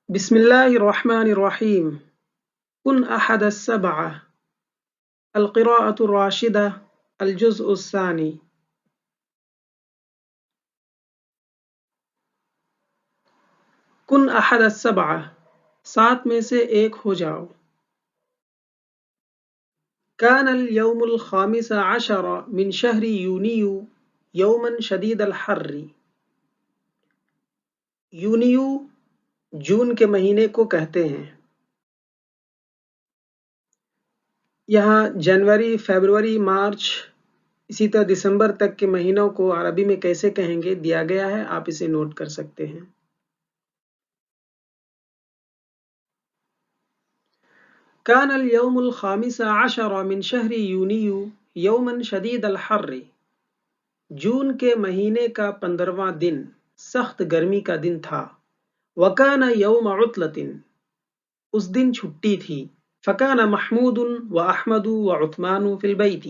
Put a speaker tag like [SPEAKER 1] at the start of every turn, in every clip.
[SPEAKER 1] بسم الله الرحمن الرحيم. كن أحد السبعة. القراءة الراشدة. الجزء الثاني. كن أحد السبعة. سات میں سے ایک ہو جاؤ. كان اليوم الخامس عشر من شهر يونيو يوما شديد الحر. یونیو جون کے مہینے کو کہتے ہیں. یہاں جنوری، فیبروری، مارچ اسی طرح دسمبر تک کے مہینوں کو عربی میں کیسے کہیں گے دیا گیا ہے، آپ اسے نوٹ کر سکتے ہیں. كان اليوم الخامس عشر من شهر يونيو يوما شديد الحر. جون کے مہینے کا 15واں دن سخت گرمی کا دن تھا. وكان يوم عطلة. اس دن چھٹی تھی. فكان محمود وأحمد وعثمان في البيت.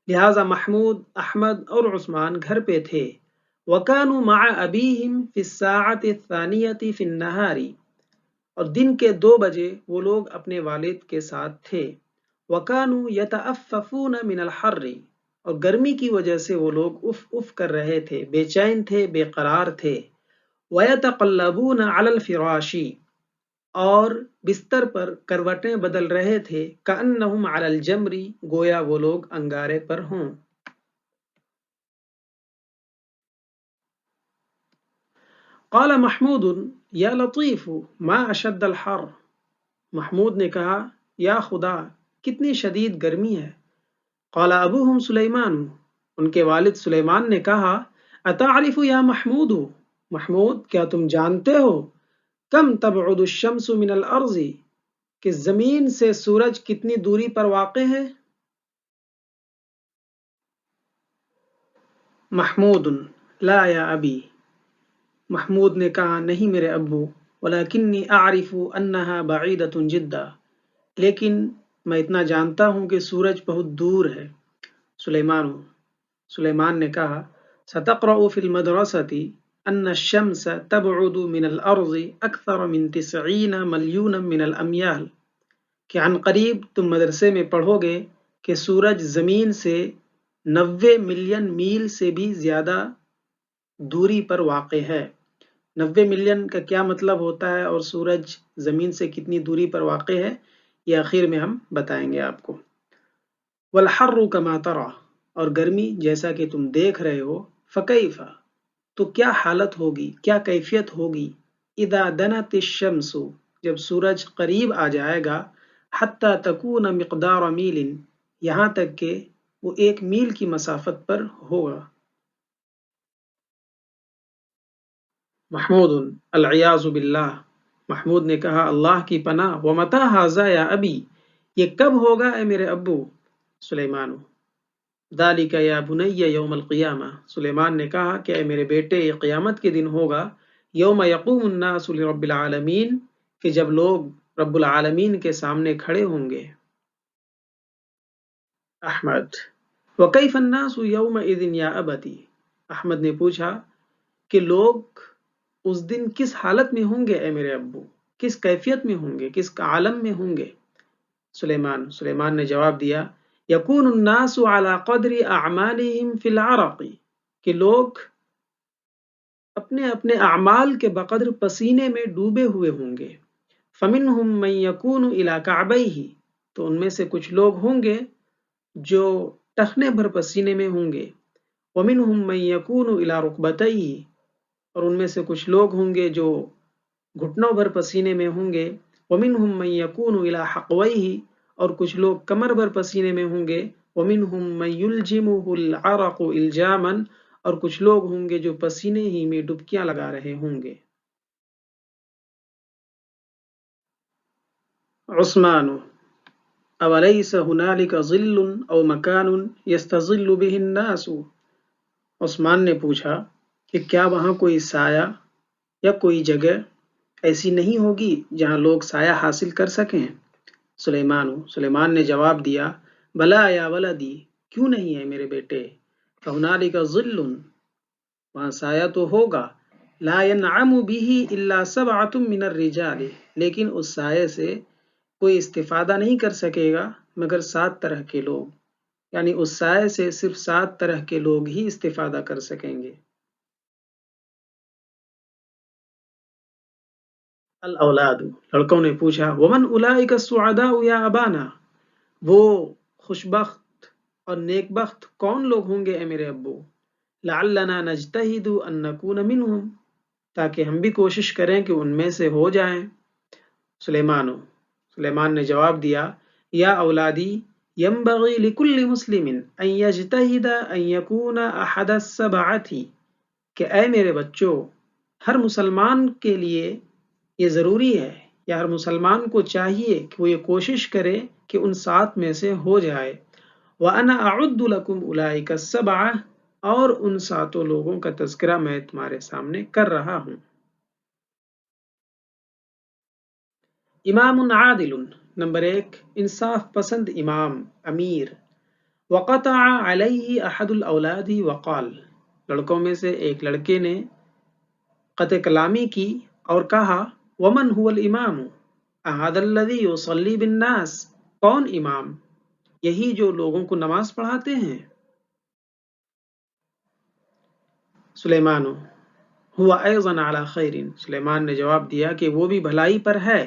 [SPEAKER 1] لہذا محمود، احمد اور عثمان گھر پہ تھے. وكانوا مع أبيهم في الساعة الثانية في النهار. اور دن کے 2 بجے وہ لوگ اپنے والد کے ساتھ تھے. وَكَانُوا يَتَأَفَّفُونَ مِنَ الْحَرِّ. اور گرمی کی وجہ سے وہ لوگ اف اف کر رہے تھے، بے چین تھے، بے قرار تھے. وَيَتَقَلَّبُونَ عَلَى الْفِرَاشِ. اور بستر پر کروٹیں بدل رہے تھے. كَأَنَّهُمْ عَلَى الْجَمْرِ. گویا وہ لوگ انگارے پر ہوں. قال محمود یا لطیف ما اشد الحر. محمود نے کہا، یا خدا کتنی شدید گرمی ہے. قال ابوہم سلیمان. ان کے والد سلیمان نے کہا، اتعرف یا محمود. محمود کیا تم جانتے ہو، کم تبعد الشمس من الارض، کہ زمین سے سورج کتنی دوری پر واقع ہے. محمود لا یا ابی. محمود نے کہا، نہیں میرے ابو. ولکنی اعرف انہا بعیدۃ جدا. لیکن میں اتنا جانتا ہوں کہ سورج بہت دور ہے. سلیمان نے کہا، ستقرأ فی المدرسة ان الشمس تبعد من الارض اکثر من 90 ملیونا من الامیال. کہ عن قریب تم مدرسے میں پڑھو گے کہ سورج زمین سے 90 ملین میل سے بھی زیادہ دوری پر واقع ہے. 90 ملین کا کیا مطلب ہوتا ہے اور سورج زمین سے کتنی دوری پر واقع ہے، یہ آخر میں ہم بتائیں گے آپ کو. والحر کما ترى. اور گرمی جیسا کہ تم دیکھ رہے ہو. فکیف. تو کیا حالت ہوگی، کیا کیفیت ہوگی. اذا دنت الشمس. جب سورج قریب آ جائے گا. حتی تکون مقدار میل. یہاں تک کہ وہ 1 میل کی مسافت پر ہوگا. محمود العیاذ باللہ. محمود نے کہا، اللہ کی پناہ. ومتی ھذا یا ابی. یہ کب ہوگا اے میرے ابو. سلیمان ذالک یا بنی یوم القیامہ. سلیمان نے کہا کہ اے میرے بیٹے، یہ قیامت کے دن ہوگا. یوم یقوم الناس لرب العالمین. کہ جب لوگ رب العالمین کے سامنے کھڑے ہوں گے. احمد وکیف الناس یومئذ یا ابتی. احمد نے پوچھا کہ لوگ اس دن کس حالت میں ہوں گے اے میرے ابو، کس کیفیت میں ہوں گے، کس عالم میں ہوں گے. سلیمان نے جواب دیا، یکون الناس علی قدر اعمالہم فی العرق. کہ لوگ اپنے اپنے اعمال کے بقدر پسینے میں ڈوبے ہوئے ہوں گے. فمنہم من یکون الی کعبیہ. تو ان میں سے کچھ لوگ ہوں گے جو ٹخنے بھر پسینے میں ہوں گے. ومنہم من یکون الی رکبتیہ. اور ان میں سے کچھ لوگ ہوں گے جو گھٹنوں بھر پسینے میں ہوں گے. ومنہم من یکون الی حقویہ. اور کچھ لوگ کمر بھر پسینے میں ہوں گے. ومنہم من یلجمہ العرق الجاما. اور کچھ لوگ ہوں گے جو پسینے ہی میں ڈبکیاں لگا رہے ہوں گے. عثمان اولیس ہنالک ظل او مکان یستظل بہ الناس. عثمان نے پوچھا کہ کیا وہاں کوئی سایہ یا کوئی جگہ ایسی نہیں ہوگی جہاں لوگ سایہ حاصل کر سکیں. سلیمان نے جواب دیا، بلا یا ولدی. کیوں نہیں ہے میرے بیٹے. فہنالک ظل. وہاں سایہ تو ہوگا. لا ينعم به الا سبعة من الرجال، لیکن اس سائے سے کوئی استفادہ نہیں کر سکے گا مگر 7 طرح کے لوگ، یعنی اس سائے سے صرف 7 طرح کے لوگ ہی استفادہ کر سکیں گے۔ الاولاد، لڑکوں نے پوچھا، ومن اولئک السعداء یا ابانا، وہ خوشبخت اور نیک بخت کون لوگ ہوں گے اے میرے ابو؟ لعلنا نجتہد ان نکون منہم، تاکہ ہم بھی کوشش کریں کہ ان میں سے ہو جائیں۔ سلیمان نے جواب دیا، یا اولادی ینبغی لکل مسلم ان یجتہد ان یکون احد السبعۃ، کہ اے میرے بچوں، ہر مسلمان کے لیے یہ ضروری ہے، یا ہر مسلمان کو چاہیے کہ وہ یہ کوشش کرے کہ ان 7 میں سے ہو جائے۔ وَأَنَا أَعُدُّ لَكُمْ أُولَئِكَ السَّبْعَةَ، اور ان 7 لوگوں کا تذکرہ میں تمہارے سامنے کر رہا ہوں۔ امام عادل، نمبر 1، انصاف پسند امام، امیر۔ وقطع علیہ احد الاولاد وقال، لڑکوں میں سے ایک لڑکے نے قطع کلامی کی اور کہا، ومن هو الامام هذا الذي يصلي بالناس، کون امام؟ یہی جو لوگوں کو نماز پڑھاتے ہیں۔ سلیمان، هو ايضا على خیر، سلیمان نے جواب دیا کہ وہ بھی بھلائی پر ہے،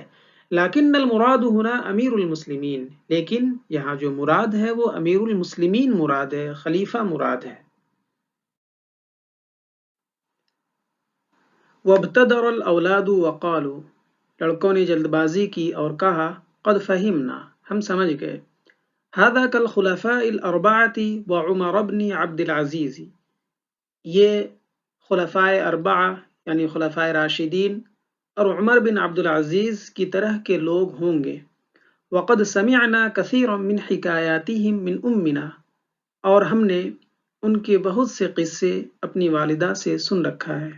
[SPEAKER 1] لیکن المراد هنا امیر المسلمین، لیکن یہاں جو مراد ہے وہ امیر المسلمین مراد ہے، خلیفہ مراد ہے۔ وابتدر الاولاد وقالوا، لڑکوں نے جلد بازی کی اور کہا، قد فہمنا، ہم سمجھ گئے، هذا كالخلفاء الاربعة وعمر بن عبد العزیز، یہ خلفائے اربعہ یعنی خلفائے راشدین اور عمر بن عبد العزیز کی طرح کے لوگ ہوں گے۔ وقد سمعنا كثيرا من حکایاتهم من امنا، اور ہم نے ان کے بہت سے قصے اپنی والدہ سے سن رکھا ہے۔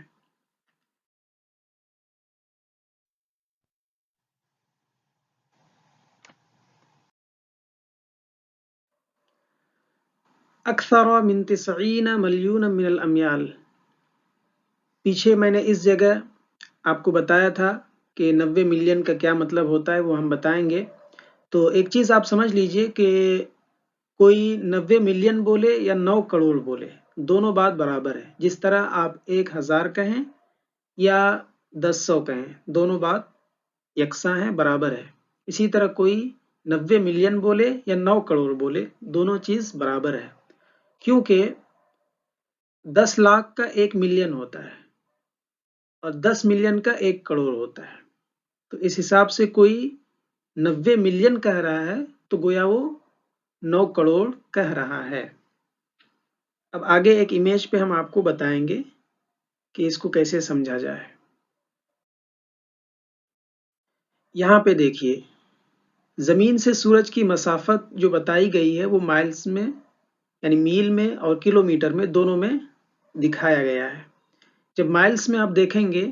[SPEAKER 1] اکثر من 90 ملیون من الاميال، پیچھے میں نے اس جگہ آپ کو بتایا تھا کہ 90 ملین کا کیا مطلب ہوتا ہے، وہ ہم بتائیں گے۔ تو ایک چیز آپ سمجھ لیجئے کہ کوئی 90 ملین بولے یا 9 کروڑ بولے، دونوں بات برابر ہے۔ جس طرح آپ 1000 کہیں یا 100 کہیں، دونوں بات یکساں ہیں، برابر ہے۔ اسی طرح کوئی 90 ملین بولے یا 9 کروڑ بولے، دونوں چیز برابر ہے، کیونکہ 10 لاکھ کا 1 ملین ہوتا ہے اور 10 ملین کا 1 کروڑ ہوتا ہے۔ تو اس حساب سے کوئی 90 ملین کہہ رہا ہے تو گویا وہ 9 کروڑ کہہ رہا ہے۔ اب آگے ایک امیج پہ ہم آپ کو بتائیں گے کہ اس کو کیسے سمجھا جائے۔ یہاں پہ دیکھیے، زمین سے سورج کی مسافت جو بتائی گئی ہے وہ مائلز میں یعنی میل میں اور کلومیٹر میں دونوں میں دکھایا گیا ہے۔ جب مائلز میں آپ دیکھیں گے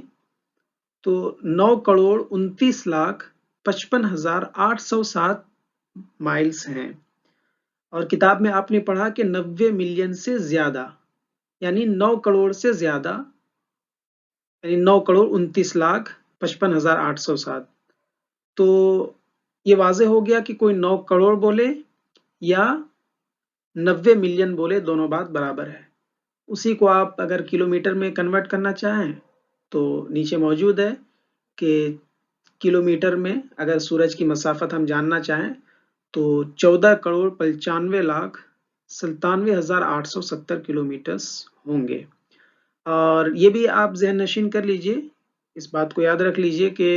[SPEAKER 1] تو 9 کروڑ 29 لاکھ 55,807 مائلز ہیں، اور کتاب میں آپ نے پڑھا کہ 90 ملین سے زیادہ یعنی 9 کروڑ سے زیادہ یعنی 9 کروڑ 29 لاکھ 55,807۔ تو یہ واضح ہو گیا کہ کوئی 9 کروڑ بولے یا 90 ملین بولے، دونوں بات برابر ہے۔ اسی کو آپ اگر کلومیٹر میں کنورٹ کرنا چاہیں تو نیچے موجود ہے کہ کلومیٹر میں اگر سورج کی مسافت ہم جاننا چاہیں تو 14 کروڑ 95 لاکھ 97,870 کلومیٹرز ہوں گے۔ اور یہ بھی آپ ذہن نشین کر لیجئے، اس بات کو یاد رکھ لیجئے کہ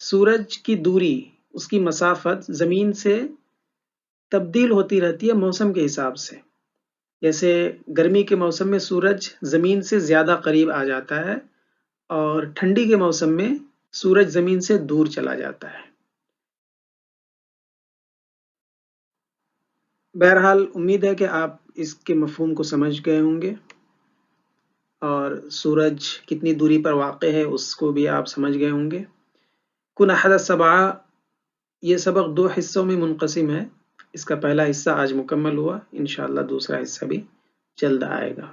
[SPEAKER 1] سورج کی دوری، اس کی مسافت زمین سے تبدیل ہوتی رہتی ہے موسم کے حساب سے۔ جیسے گرمی کے موسم میں سورج زمین سے زیادہ قریب آ جاتا ہے اور ٹھنڈی کے موسم میں سورج زمین سے دور چلا جاتا ہے۔ بہرحال امید ہے کہ آپ اس کے مفہوم کو سمجھ گئے ہوں گے، اور سورج کتنی دوری پر واقع ہے اس کو بھی آپ سمجھ گئے ہوں گے۔ کن احد السبعہ، یہ سبق 2 حصوں میں منقسم ہے۔ اس کا پہلا حصہ آج مکمل ہوا، انشاءاللہ دوسرا حصہ بھی جلد آئے گا۔